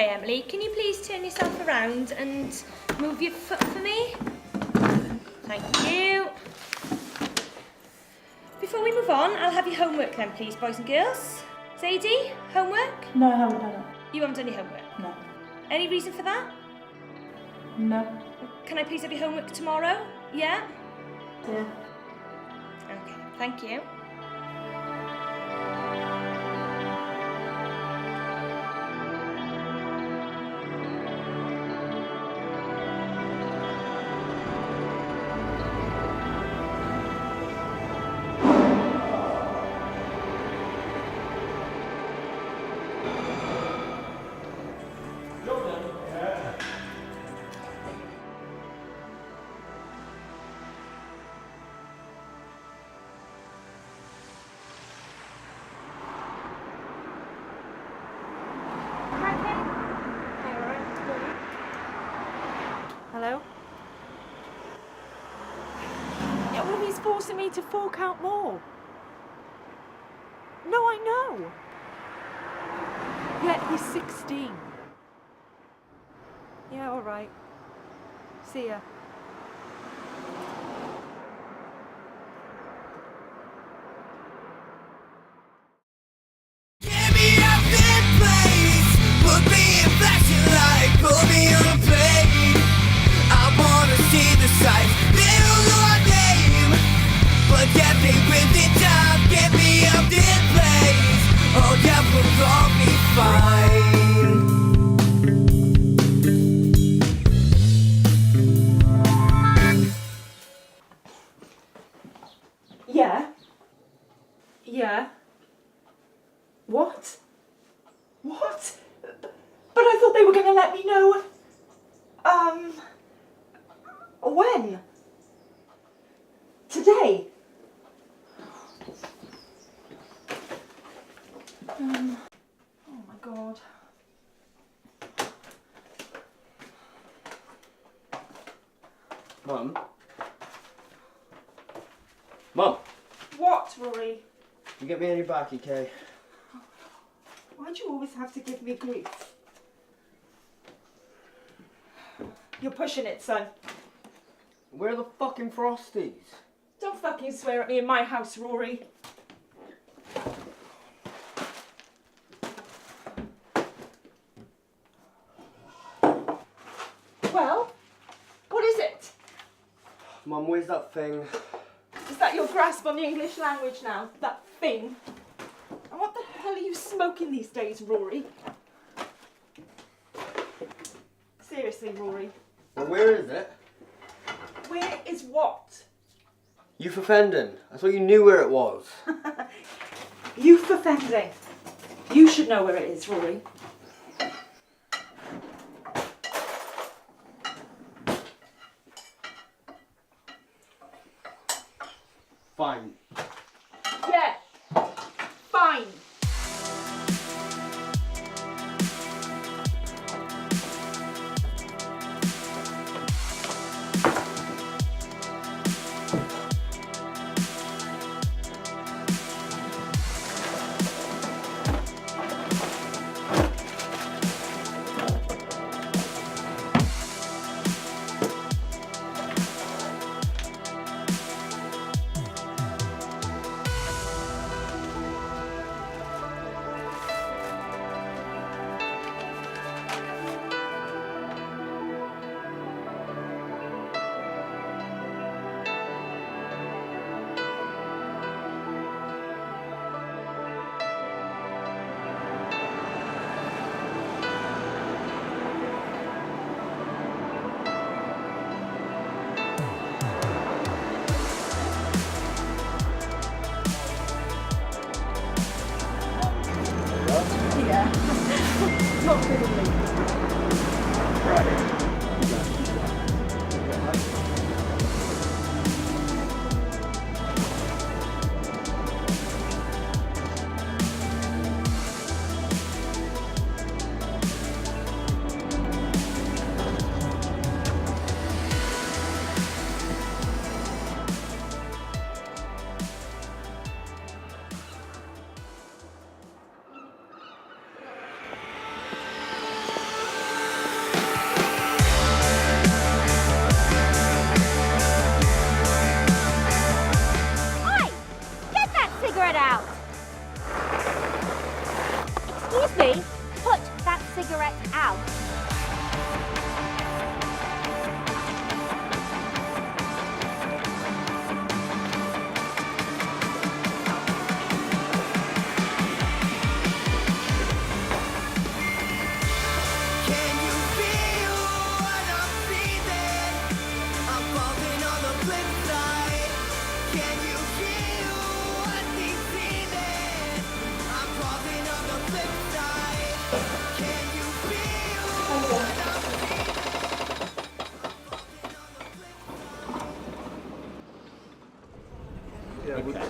Okay, Emily, can you please turn yourself around and move your foot for me? Thank you. Before we move on, I'll have your homework then, please, boys and girls. Zadie, homework? No, I haven't done it. You haven't done your homework? No. Any reason for that? No. Can I please have your homework tomorrow? Yeah? Yeah. Okay, thank you. Hello? Yeah, well, he's forcing me to fork out more. No, I know. Yeah, he's 16. Yeah, all right. See ya. Get me out this place. Put me in flashing light. Put me on a plane. I wanna see the sights. They don't know our name, but get me with the time. Get me out this place. Oh, that will all be fine. Yeah. Yeah. What? What? But I thought they were going to let me know. When? Today? Oh my God. Mum? Mum! What, Rory? You get me any baccy, Kay? Why do you always have to give me grief? You're pushing it, son. Where are the fucking Frosties? Don't fucking swear at me in my house, Rory. Well, what is it? Mum, where's that thing? Is that your grasp on the English language now? That thing? And what the hell are you smoking these days, Rory? Seriously, Rory. Well, where is it? Where is what? Youth offending. I thought you knew where it was. Youth offending. You should know where it is, Rory. Fine. Yeah. Fine. Yeah, Okay.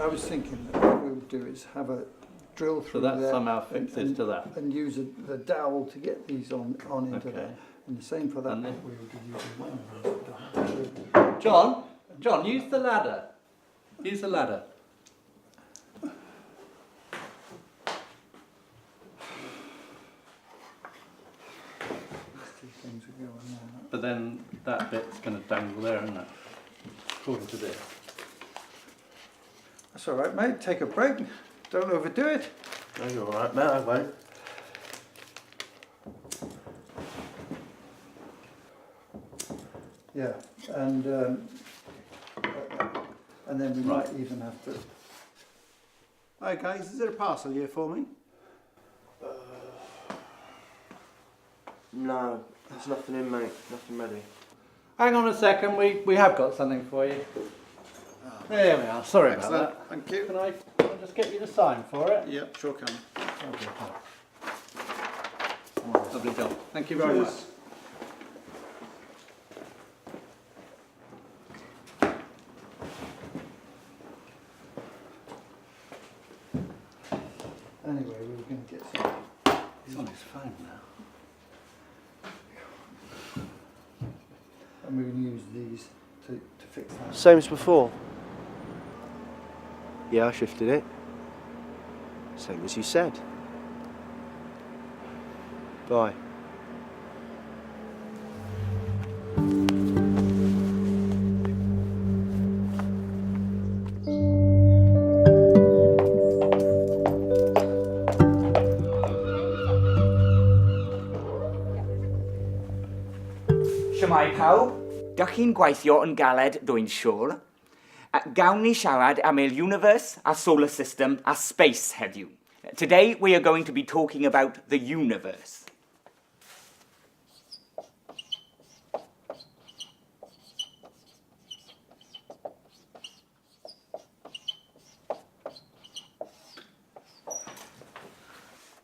I was thinking that what we'll do is have a drill So through that there somehow fixes to that. and use the dowel to get these on into Okay. there. And the same for that. And then- We will be using one of those. John, use the ladder. Use the ladder. These two things will go on there. But then that bit's going to dangle there, isn't it? According to this. That's all right, mate. Take a break. Don't overdo it. No, you're alright, mate, I won't. Yeah, and then we might even have to. Hi guys, is there a parcel here for me? No, there's nothing in, mate. Nothing ready. Hang on a second, we have got something for you. There we are, sorry Excellent, about that. thank you. Can I just get you to sign for it? Yeah, sure can. Lovely job. Thank you very much. Anyway, we were going to get some. He's on his phone now. And we're going to use these to fix that. Same as before. Yeah, I shifted it. Same as you said. Bye. Shwmai pawb, dach chi'n gweithio yn galed dwy'n siŵr. Gawn ni siarad am el universe, a solar system, a space heddiw. Today we are going to be talking about the universe.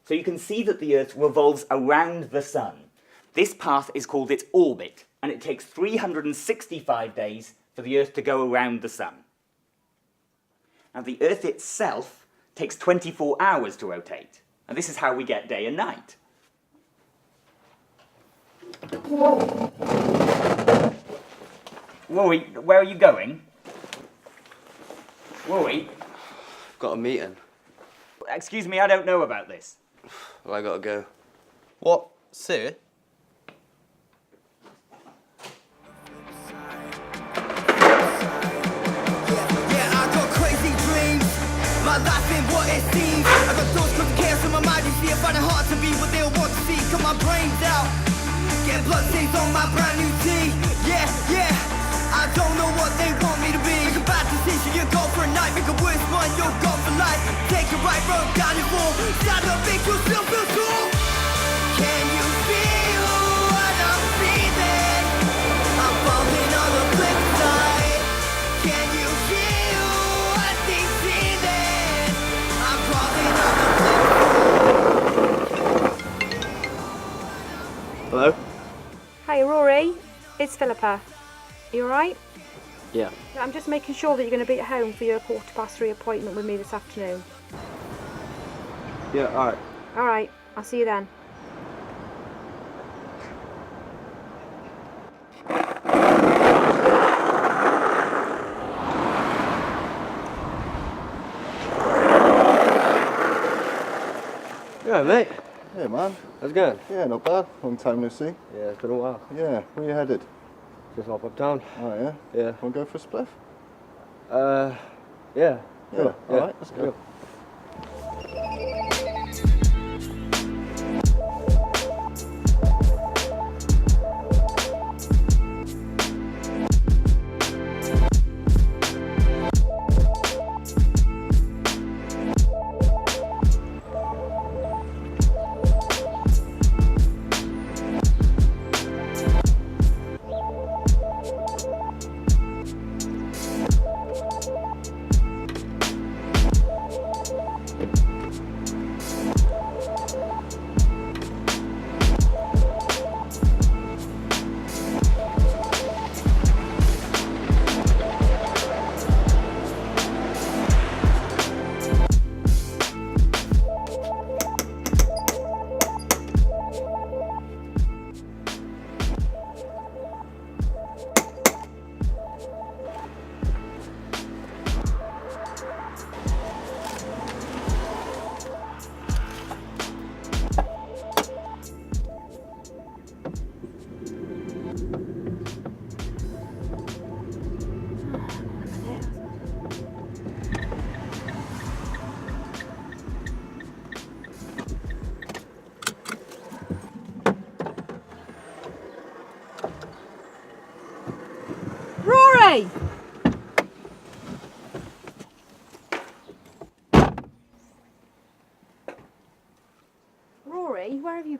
So you can see that the Earth revolves around the Sun. This path is called its orbit, and it takes 365 days for the Earth to go around the Sun. Now, the Earth itself takes 24 hours to rotate, and this is how we get day and night. Rory, where are you going? Rory? Got a meeting. Excuse me, I don't know about this. Well, I gotta go. What? Sir? Yeah, I got crazy dreams. My life ain't what it seems. I got thoughts couldn't care, so my mind is here. Find it hard to be what they want to see. Cut my brains out. Get blood stains on my brand new tee. Yeah, yeah. I don't know what they want me to be. Make a bad decision, you go for a night. Make a worse one, you're gone for life. Take a right road down your fall. Stand up, make yourself feel cool. Can you feel what I'm feeling? I'm falling on the flip side. Can you feel what they feeling? I'm crawling on the flip. Hello? Hi, Rory. It's Philippa. You alright? Yeah. I'm just making sure that you're going to be at home for your 3:15 appointment with me this afternoon. Yeah, alright. Alright, I'll see you then. Yeah, mate. Yeah, man. How's it going? Yeah, not bad. Long time no see. Yeah, it's been a while. Yeah, where you headed? Just hop uptown. Oh, yeah? Yeah. Want to go for a spliff? Yeah. Yeah, Cool. alright, let's go. Cool.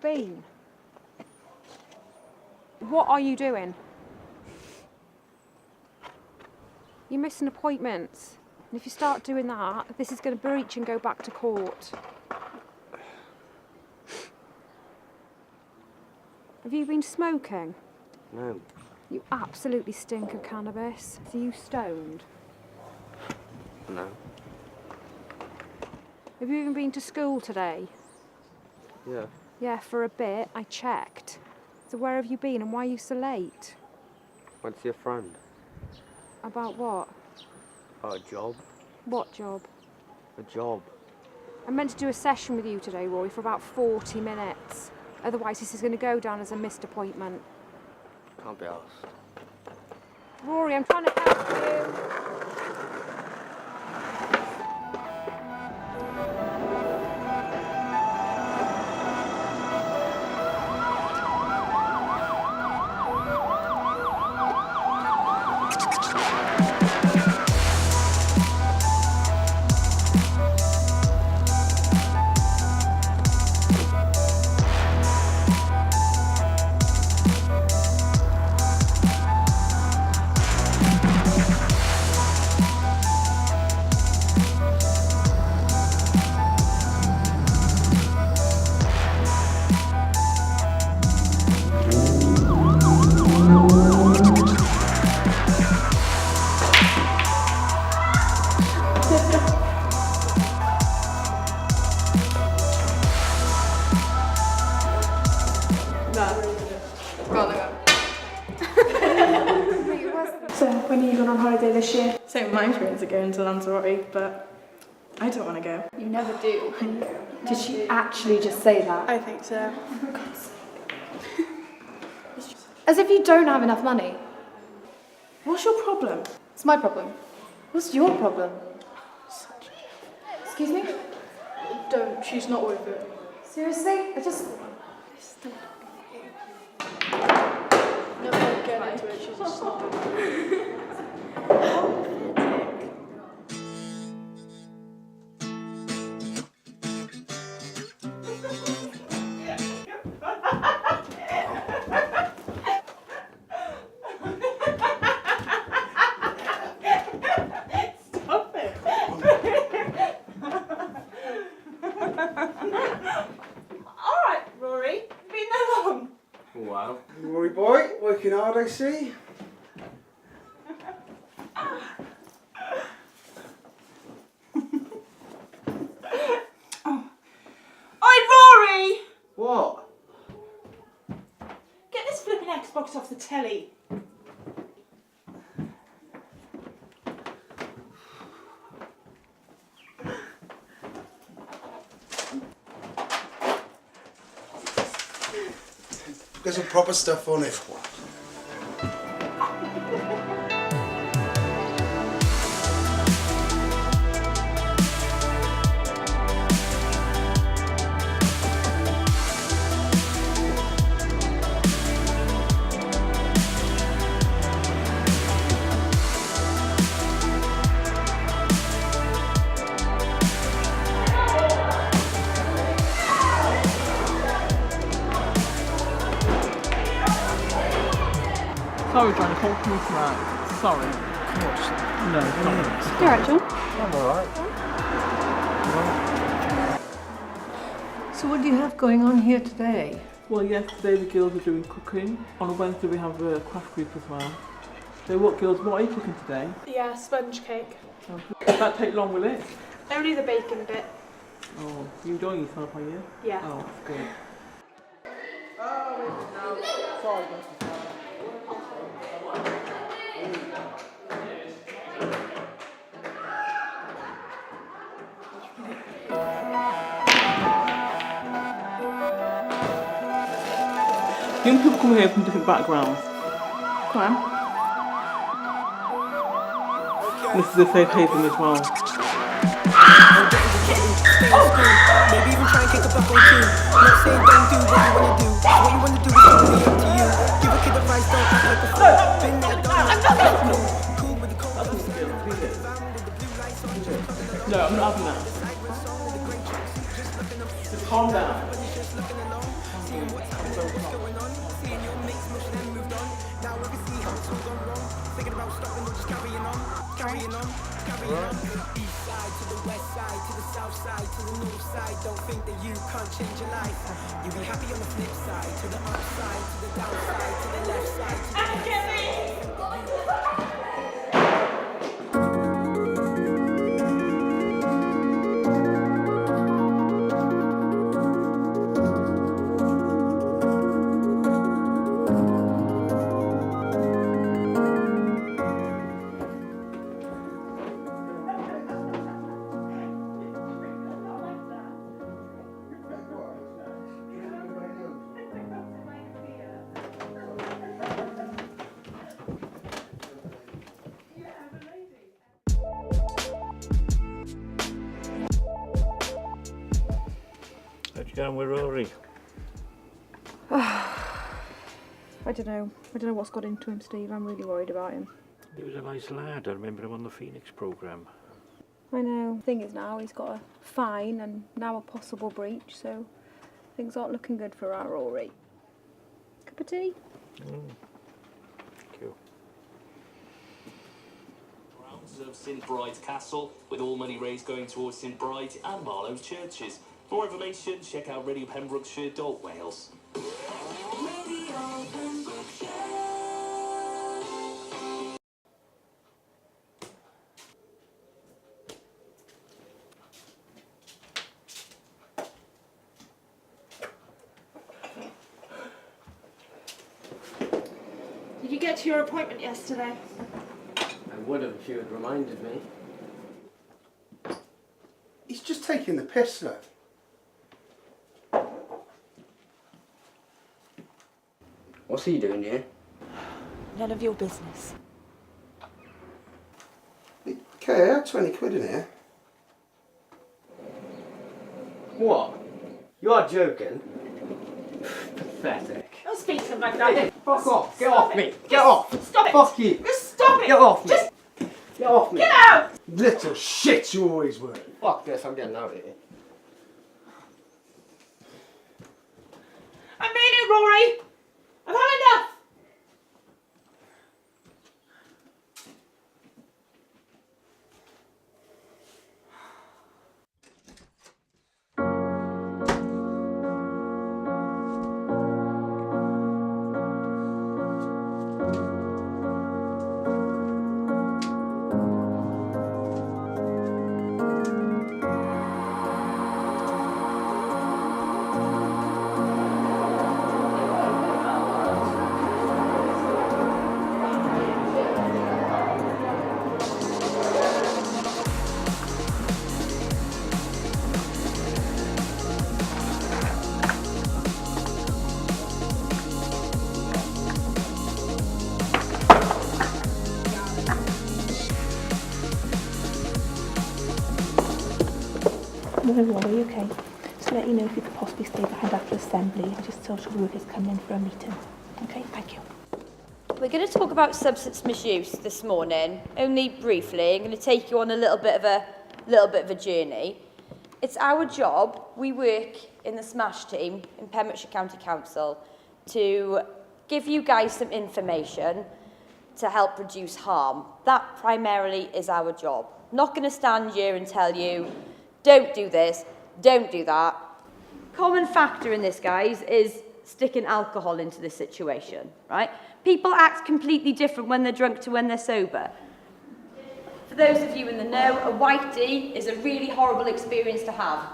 been? What are you doing? You're missing appointments. And if you start doing that, this is going to breach and go back to court. Have you been smoking? No. You absolutely stink of cannabis. Are you stoned? No. Have you even been to school today? Yeah. Yeah, for a bit. I checked. So where have you been and why are you so late? Went to see a friend. About what? About a job. What job? A job. I'm meant to do a session with you today, Rory, for about 40 minutes. Otherwise, this is going to go down as a missed appointment. Can't be asked. Rory, I'm trying to help you. So, when are you going on holiday this year? So, my friends are going to Lanzarote, but I don't want to go. You never do. Did she actually just say that? I think so. As if you don't have enough money. What's your problem? It's my problem. What's your problem? Excuse me? Don't, she's not worth it. Seriously? I just... Never get into it, she's just not worth it. Wow. Rory boy, working hard I see. Oi, Rory! What? Get this flipping Xbox off the telly. Got some proper stuff on it. Sorry, Johnny, can't come tonight. Sorry. No, You alright, John? I'm alright. So what do you have going on here today? Well, yesterday the girls were doing cooking. On a Wednesday we have a craft group as well. So what girls, what are you cooking today? Yeah, sponge cake. Will that take long, will it? Only the bacon bit. Oh, you enjoying yourself, are you? Yeah. Oh, that's good. Sorry, Young people come here from different backgrounds. Come on. This is a safe haven as well. Maybe even try and kick a buck on two. Not saying don't do what you wanna do. What you wanna do is only up to you. Give a kid advice, don't act like a fool. Been there, done that. Cool with the cold. No, I'm not having that. Just calm down. ever see how it's all gone wrong? Thinking about stopping or just carrying on, carrying on, carrying on. East side to the west side, to the south side, to the north side. Don't think that you can't change your life. You'll be happy on the flip side, to the upside, to the downside, to the left side, to the right side. How'd you get on with Rory? I don't know. I don't know what's got into him, Steve. I'm really worried about him. He was a nice lad. I remember him on the Phoenix programme. I know. Thing is now he's got a fine and now a possible breach, so things aren't looking good for our Rory. Cup of tea? Thank you. Grounds of St Bride's Castle, with all money raised going towards St Bride and Marlowe's churches. For more information, check out radiopembrokeshire.wales. Did you get to your appointment yesterday? I would have if you had reminded me. He's just taking the piss, though. What's he doing here? None of your business. Okay, I had 20 quid in here. What? You are joking? Pathetic. Don't speak to him like that. Fuck off. Get Stop off it. me. Just Get off. Stop it. Fuck you. Just stop it. Get off me. Just Get off me. get out. Little shit you always were. Fuck this, I'm getting out of here. I mean it, Rory. I've had enough. No, Rory, okay. Just to let you know if you could possibly stay behind after assembly. Just social workers coming in for a meeting. Okay, thank you. We're going to talk about substance misuse this morning, only briefly. I'm going to take you on a little bit of a journey. It's our job. We work in the SMASH team in Pembrokeshire County Council to give you guys some information to help reduce harm. That primarily is our job. Not going to stand here and tell you, don't do this, don't do that. Common factor in this, guys, is sticking alcohol into this situation, right? People act completely different when they're drunk to when they're sober. For those of you in the know, a whitey is a really horrible experience to have.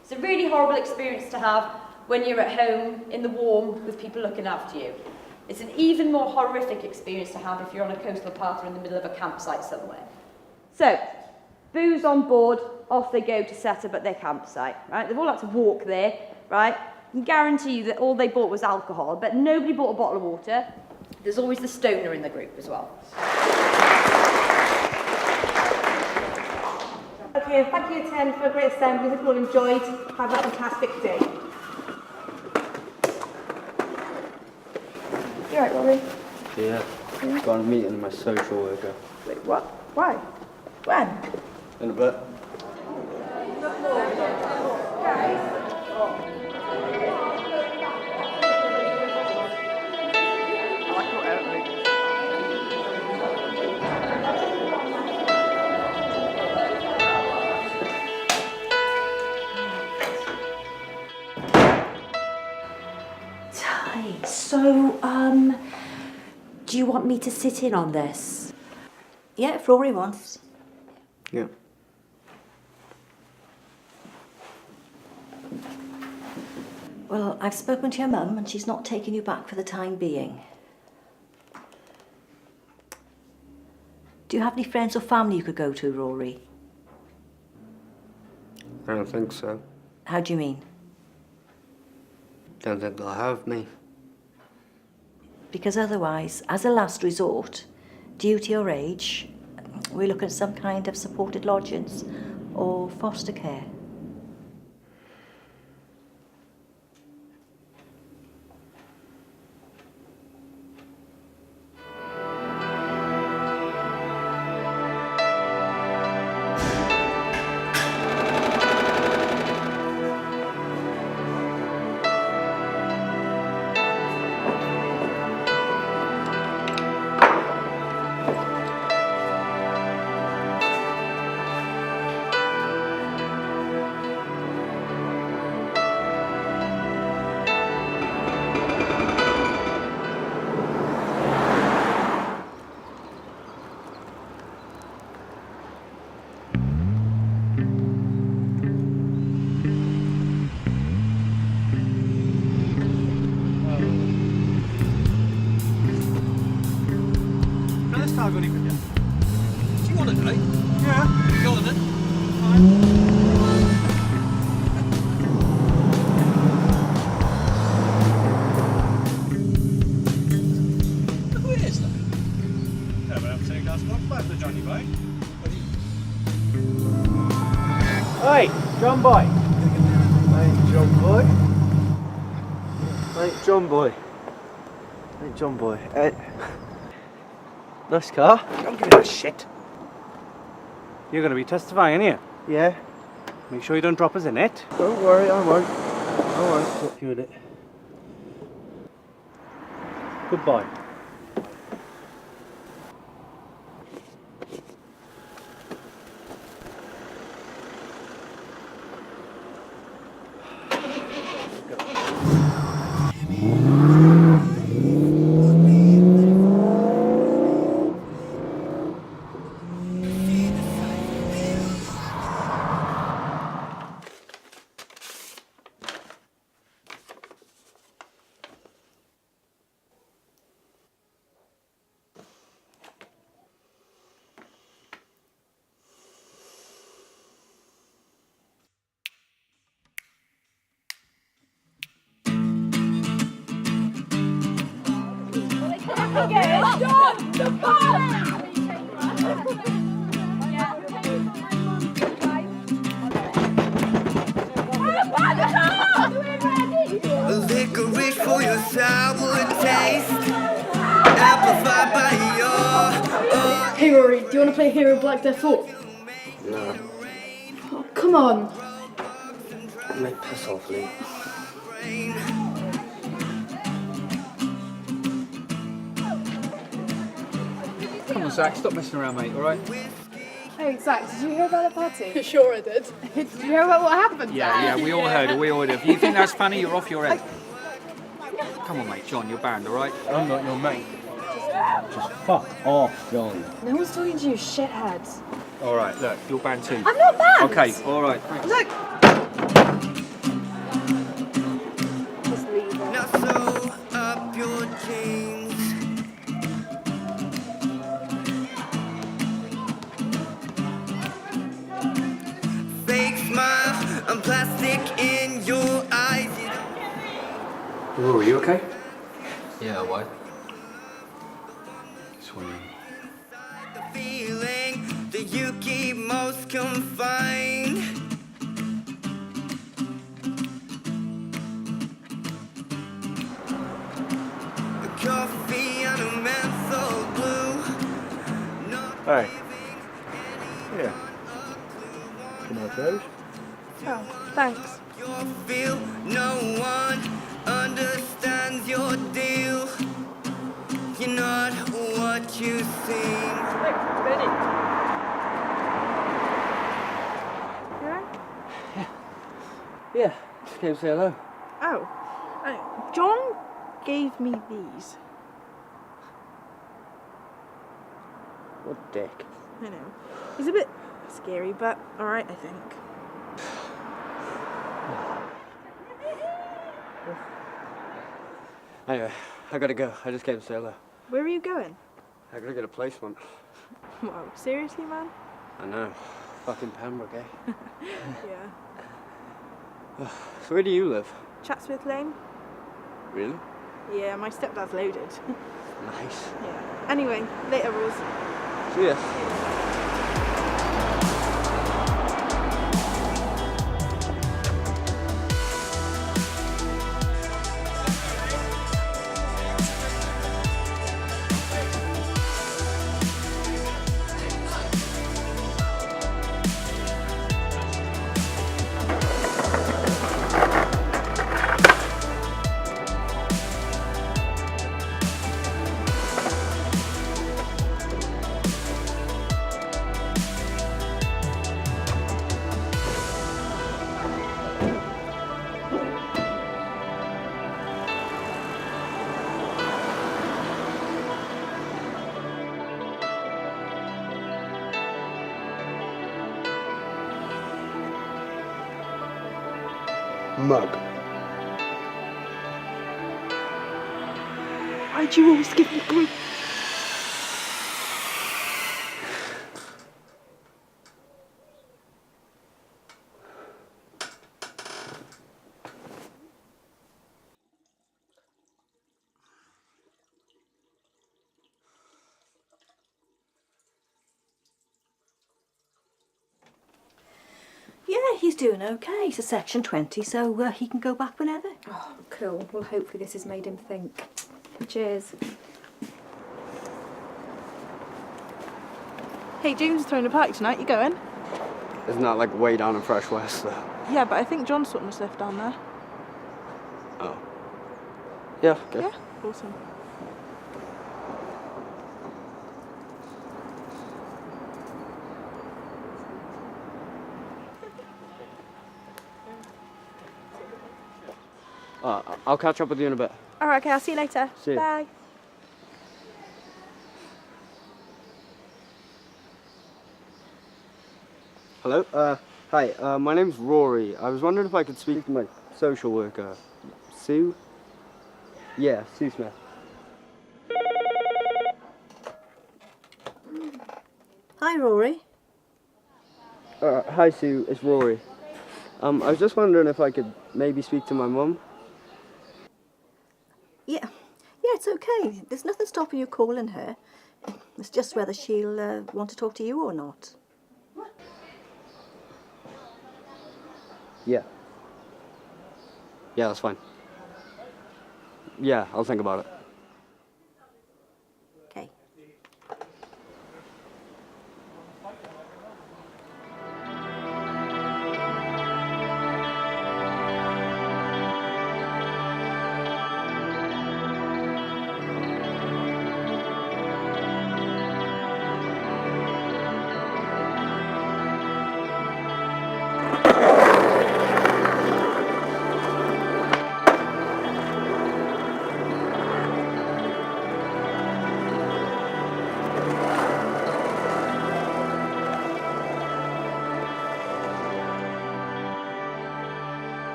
It's a really horrible experience to have when you're at home in the warm with people looking after you. It's an even more horrific experience to have if you're on a coastal path or in the middle of a campsite somewhere. So, booze on board, off they go to set up at their campsite, right? They've all had to walk there, right? I can guarantee you that all they bought was alcohol, but nobody bought a bottle of water. There's always the stoner in the group as well. Okay, thank you, Ten, for a great assembly. Hope you all enjoyed. Have a fantastic day. You alright, Rory? Yeah. Got a meeting with my social worker. Wait, what? Why? When? In a bit. I like what So, do you want me to sit in on this? Yeah, if Rory wants. Yeah. Well, I've spoken to your mum and she's not taking you back for the time being. Do you have any friends or family you could go to, Rory? I don't think so. How do you mean? Don't think they'll have me. Because otherwise, as a last resort, due to your age, we look at some kind of supported lodgings or foster care. Do you want it, mate? Yeah. Go on then. Who is that? Yeah, but I'm saying that's not bad for Johnny Boy. Hey, John Boy. Hey, John Boy. Hey, John Boy. Hey, John Boy. Nice car. Don't give me that shit. You're going to be testifying, aren't you? Yeah. Make sure you don't drop us in it. Don't worry, I won't. I won't put you in it. Good boy. Licorice for your sour taste, amplified by your. Hey Rory, do you want to play Hero Black Death 4? No. Oh, come on. Mate, piss off, Lee. Come on, Zach, stop messing around, mate, alright? Hey, Zach, did you hear about the party? Sure I did. Did you hear about what happened? Yeah, we all heard it, we all heard it. If you think that's funny, you're off your head. Come on, mate, John, you're banned, alright? I'm not your mate. Just fuck off, John. No one's talking to you, shitheads. Alright, look, you're banned too. I'm not banned! Okay, alright, thanks. Look! Just leave it. Now sew up your jeans. Fake smile and plastic in your eyes. Rory, you okay? Yeah, why? Swimming. The feeling that you keep most confined. A coffee and a menthol glue. Hey. Yeah. Can I have those? Oh, thanks. Your feel, no one understands your deal. You're not what you seem. Yeah, just came to say hello. Oh. John gave me these. What a dick. I know. He's a bit scary, but alright, I think. Anyway, I gotta go. I just came to say hello. Where are you going? I gotta get a placement. Wow, seriously, man? I know. Fucking Pembroke, eh? Yeah. So where do you live? Chatsworth Lane? Really? Yeah, my stepdad's loaded. Nice. Yeah. Anyway, later, Rose. See ya. Mug. Why'd you always give me grief? Yeah, he's doing okay. He's a Section 20, so he can go back whenever. Oh, cool. Well, hopefully this has made him think. Cheers. Hey, James is throwing a party tonight. You going? Isn't that like way down in Fresh West though? Yeah, but I think John's sorting his stuff down there. Oh. Yeah, okay. Yeah? Awesome. I'll catch up with you in a bit. Alright, okay, I'll see you later. See you. Bye. Hello? Hi, my name's Rory. I was wondering if I could speak to my social worker. Sue? Yeah, Sue Smith. Hi, Rory. Hi, Sue. It's Rory. I was just wondering if I could maybe speak to my mum. Yeah, it's okay. There's nothing stopping you calling her. It's just whether she'll want to talk to you or not. Yeah. Yeah, that's fine. Yeah, I'll think about it. Okay.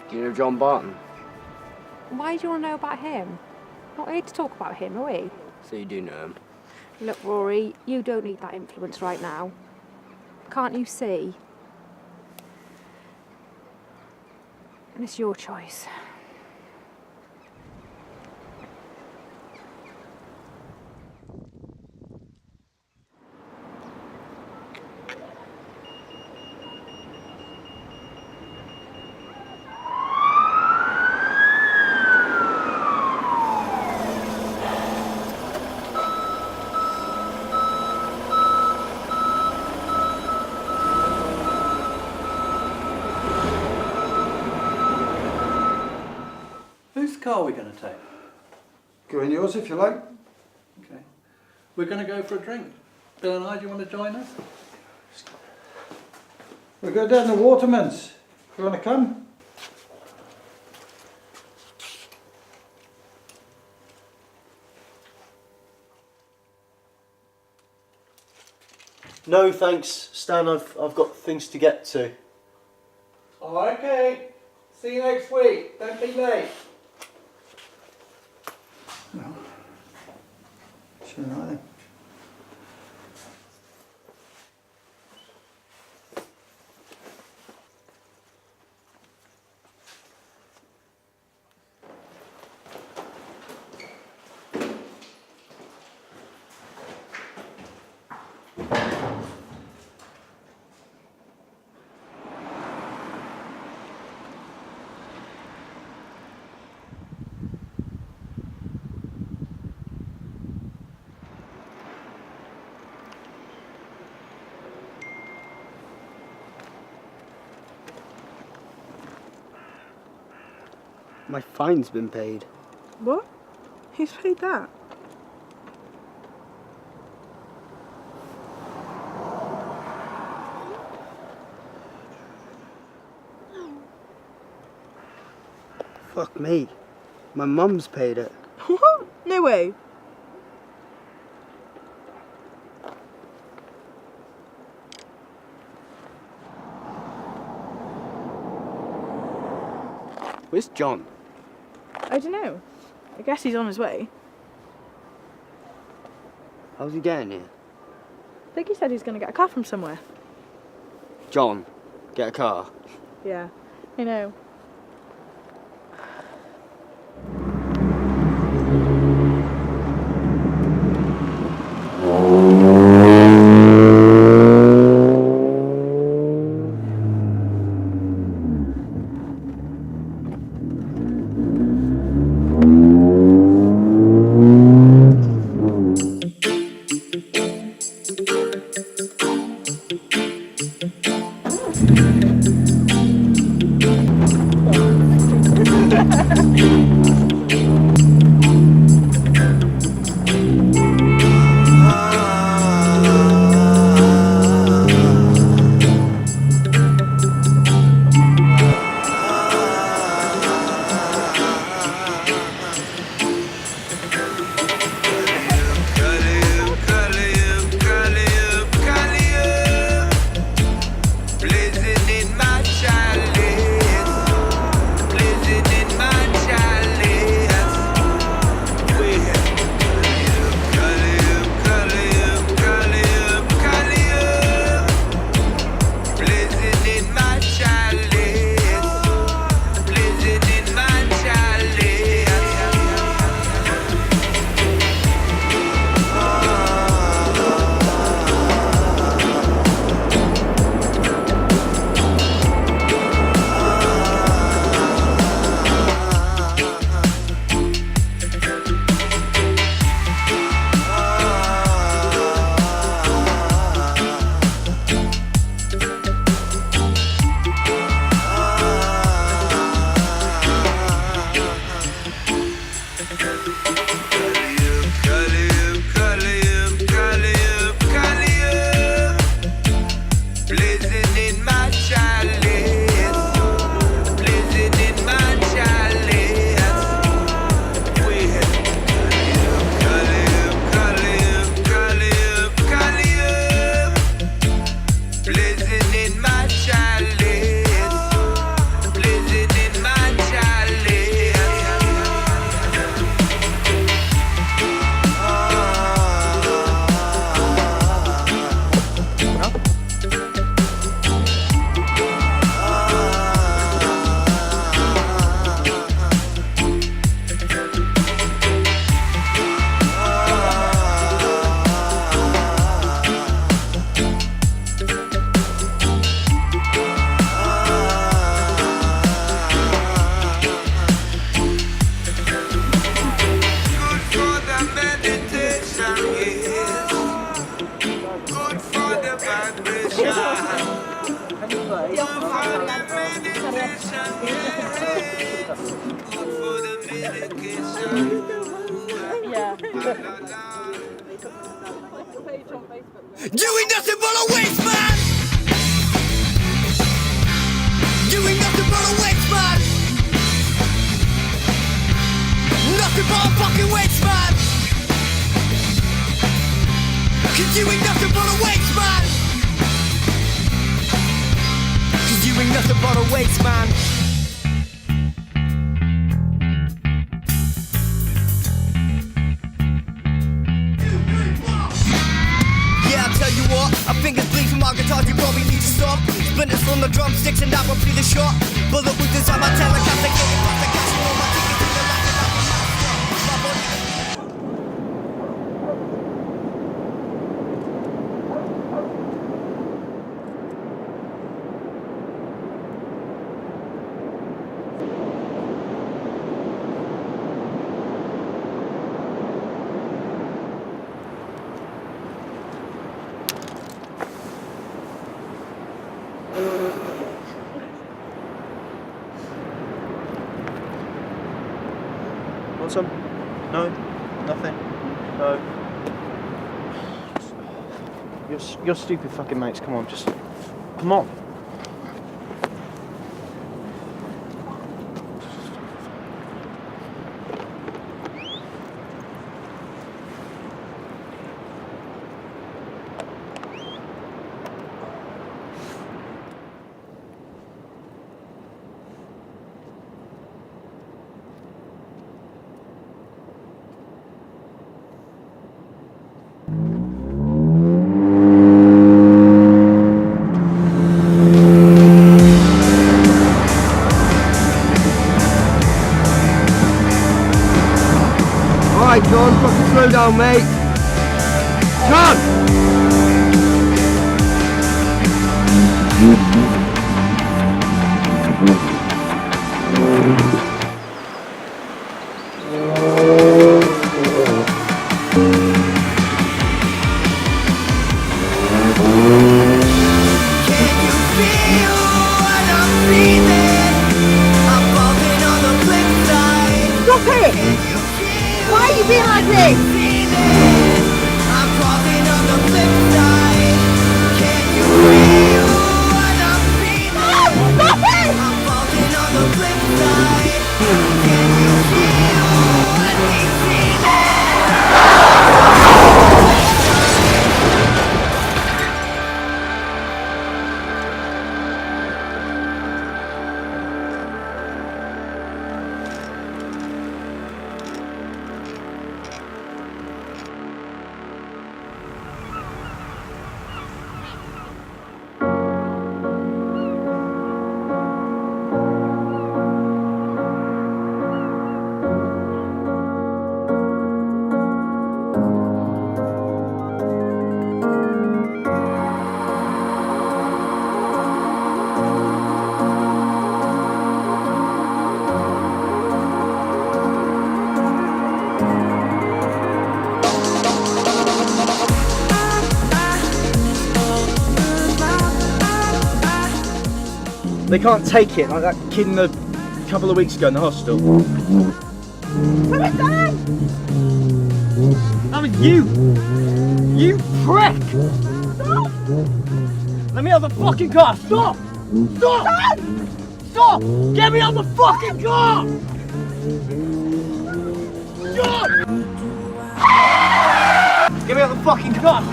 Do you know John Barton? Why do you want to know about him? Not here to talk about him, are we? So you do know him. Look, Rory, you don't need that influence right now. Can't you see? And it's your choice. Whose car are we going to take? Go in yours if you like. Okay. We're going to go for a drink. Bill and I, do you want to join us? We're going down the Watermans. You want to come? No, thanks, Stan. I've got things to get to. Oh, okay. See you next week. Don't be late. Sure, right then. My fine's been paid. What? Who's paid that? Fuck me. My mum's paid it. What? No way. Where's John? I don't know. I guess he's on his way. How's he getting here? I think he said he's going to get a car from somewhere. John, get a car. Yeah, I know. Doing nothing but a wasteman. but a fucking wasteman. Cause you ain't nothing but a wasteman. Cause you ain't nothing but a wasteman. Yeah, I'll tell you what, I think it's bleed from our guitars, you probably need to stop. Splinters from the drumsticks and that would be the shot. Bullet wounds inside my telecast, they can't past the cash, you know my tickets in the light and I'll be my body. Want some? No? Nothing? No? You're stupid fucking mates, come on, just... Come on. Alright, John, fucking slow down, mate. John! Stop it! Why are you being like this? I'm crawling on the flip side. Can you feel what I'm feeling? Stop it! I'm falling on the flip side. Can you feel what I'm feeling? They can't take it, like that kid in the couple of weeks ago in the hostel. That was you! You prick! Stop! Let me out of the fucking car! Stop! Stop! Stop! Get me out of the fucking car! Stop! Get me out of the fucking car!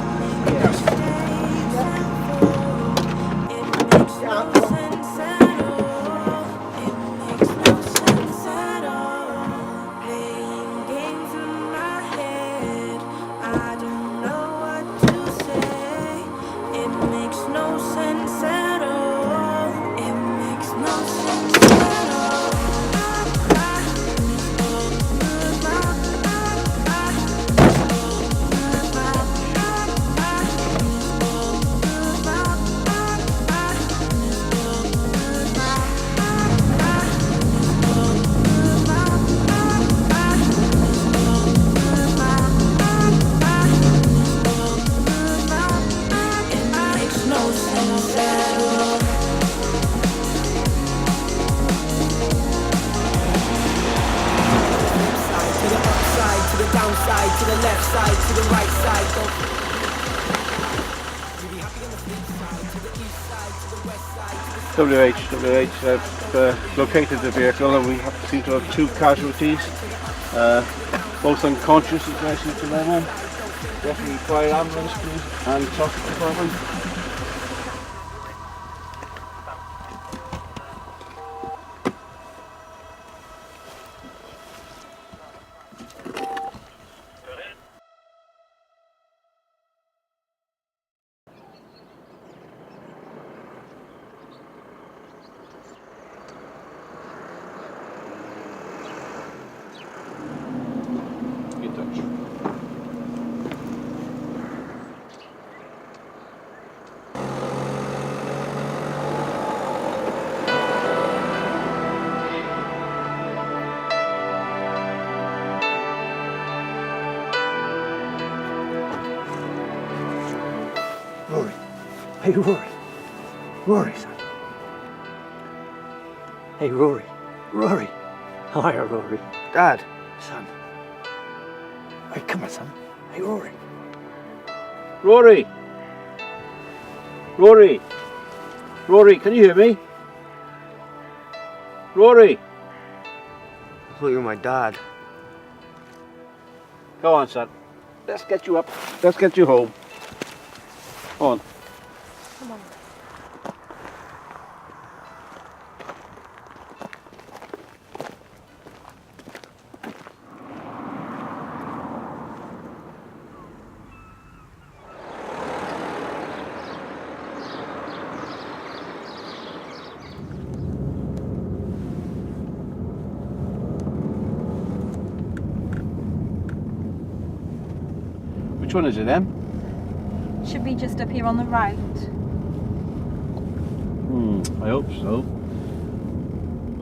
To the left side, to the right side, go. WH, located the vehicle and we seem to have 2 casualties. Both unconscious addresses to them. Definitely fire ambulance, please, and traffic department. Rory. Hey, Rory. Rory, son. Hey, Rory. Rory. Hiya, Rory. Dad. Son. Hey, come on, son. Hey, Rory. Rory! Rory! Rory, can you hear me? Rory! I thought you were my dad. Go on, son. Let's get you up. Let's get you home. Go on. Come on. Which one is it, Em? Should be just up here on the right. I hope so.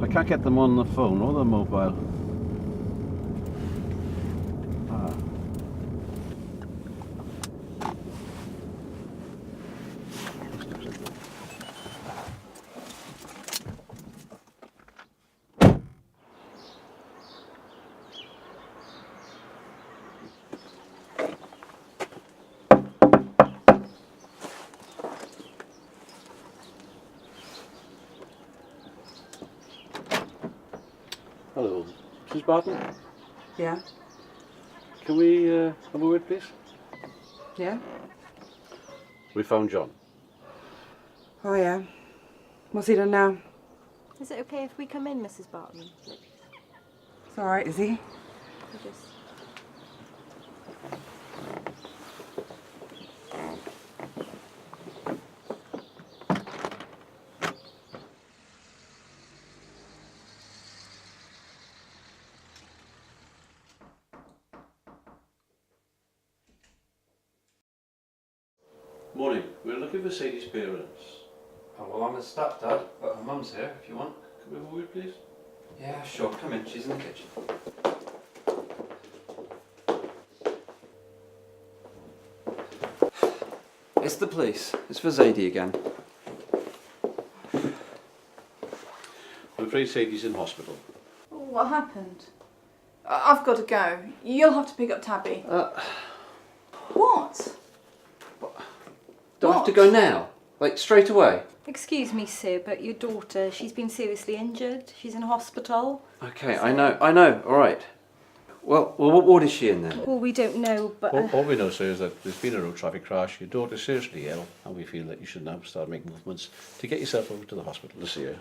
I can't get them on the phone or the mobile. Hello, Mrs. Barton. Yeah? Can we have a word, please? Yeah? We found John. Oh, yeah. What's he done now? Is it okay if we come in, Mrs. Barton? It's all right, is he? We just... Morning. We're looking for Sadie's parents. Oh, well, I'm his stepdad, but her mum's here if you want. Can we have a word, please? Yeah, sure. Come in. She's in the kitchen. It's the police. It's for Zadie again. I'm afraid Sadie's in hospital. What happened? I've got to go. You'll have to pick up Tabby. What? Do I have to go now? Like, straight away? Excuse me, sir, but your daughter, she's been seriously injured. She's in hospital. Okay, I know, all right. Well, what ward is she in then? Well, we don't know, but... All we know, sir, is that there's been a road traffic crash, your daughter's seriously ill, and we feel that you should now start making movements to get yourself over to the hospital to see her.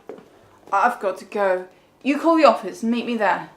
I've got to go. You call the office and meet me there.